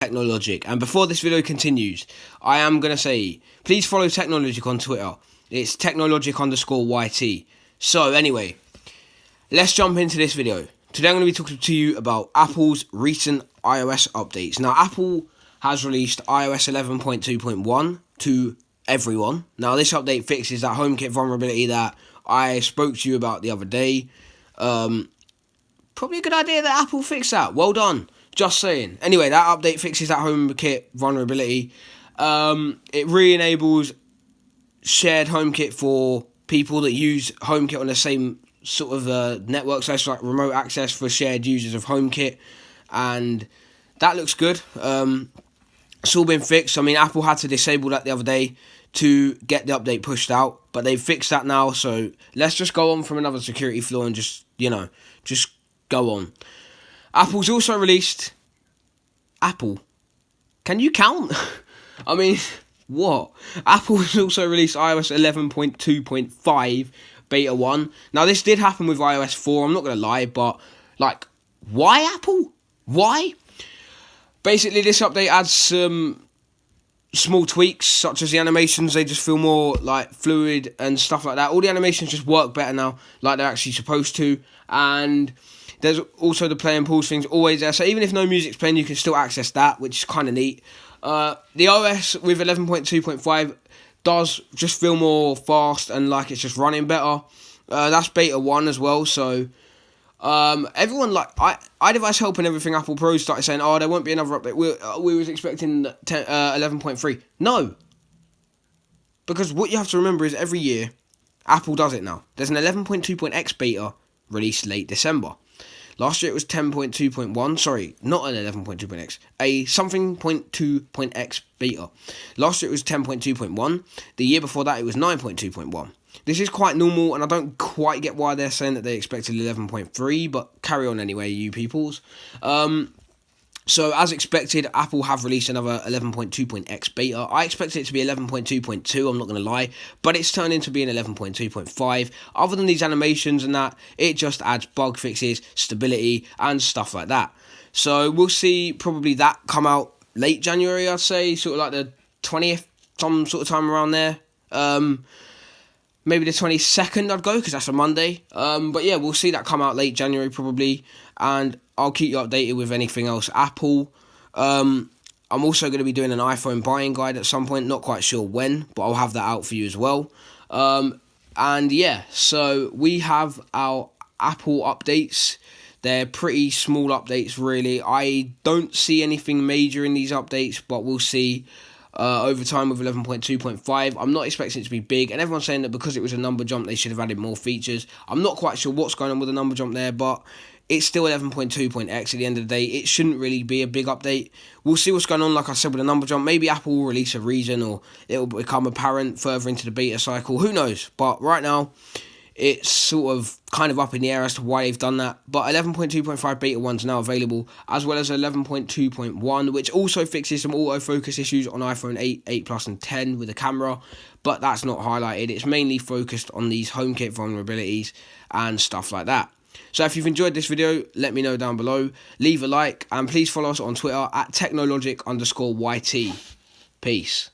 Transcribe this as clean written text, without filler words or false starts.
Technologic. And before this video continues, I am going to say, please follow Technologic on Twitter. It's Technologic_YT. So anyway, let's jump into this video. Today I'm going to be talking to you about Apple's recent iOS updates. Now, Apple has released iOS 11.2.1 to everyone. Now, this update fixes that HomeKit vulnerability that I spoke to you about the other day. Probably a good idea that Apple fixed that. Well done. Just saying. Anyway, that update fixes that HomeKit vulnerability. It re-enables shared HomeKit for people that use HomeKit on the same sort of network, so it's like remote access for shared users of HomeKit, and that looks good. It's all been fixed. I mean, Apple had to disable that the other day to get the update pushed out, but they've fixed that now, so let's just go on from another security flaw and just go on. Apple's also released... Apple? Can you count? I mean, what? Apple's also released iOS 11.2.5 Beta 1. Now, this did happen with iOS 4, I'm not going to lie, but, like, why Apple? Why? Basically, this update adds some small tweaks, such as the animations. They just feel more, like, fluid and stuff like that. All the animations just work better now, like they're actually supposed to, and... there's also the play and pause things always there. So even if no music's playing, you can still access that, which is kind of neat. The OS with 11.2.5 does just feel more fast and like it's just running better. That's beta 1 as well. So everyone, like iDevice Help and everything, Apple Pro started saying, oh, there won't be another update. We was expecting 11.3. No. Because what you have to remember is every year, Apple does it now. There's an 11.2.x beta released late December. Last year it was 10.2.1, sorry, not an 11.2.x, a something.2.x beta. Last year it was 10.2.1, the year before that it was 9.2.1. This is quite normal, and I don't quite get why they're saying that they expected 11.3, but carry on anyway, you peoples. So, as expected, Apple have released another 11.2.x beta. I expected it to be 11.2.2, I'm not going to lie, but it's turned into being 11.2.5. Other than these animations and that, it just adds bug fixes, stability, and stuff like that. So, we'll see probably that come out late January, I'd say, sort of like the 20th, some sort of time around there. Maybe the 22nd I'd go, because that's a Monday. But yeah, we'll see that come out late January probably, and I'll keep you updated with anything else Apple. I'm also going to be doing an iPhone buying guide at some point, not quite sure when, but I'll have that out for you as well. And yeah, so we have our Apple updates. They're pretty small updates, really. I don't see anything major in these updates, but we'll see. Over time with 11.2.5. I'm not expecting it to be big, and everyone's saying that because it was a number jump they should have added more features. I'm not quite sure what's going on with the number jump there, but it's still 11.2.x at the end of the day. It shouldn't really be a big update. We'll see what's going on, like I said, with the number jump. Maybe Apple will release a reason, or it will become apparent further into the beta cycle. Who knows? But right now, it's sort of kind of up in the air as to why they've done that. But 11.2.5 beta 1 is now available, as well as 11.2.1, which also fixes some autofocus issues on iPhone 8, 8 Plus and 10 with the camera. But that's not highlighted. It's mainly focused on these HomeKit vulnerabilities and stuff like that. So if you've enjoyed this video, let me know down below. Leave a like, and please follow us on Twitter at Technologic_YT. Peace.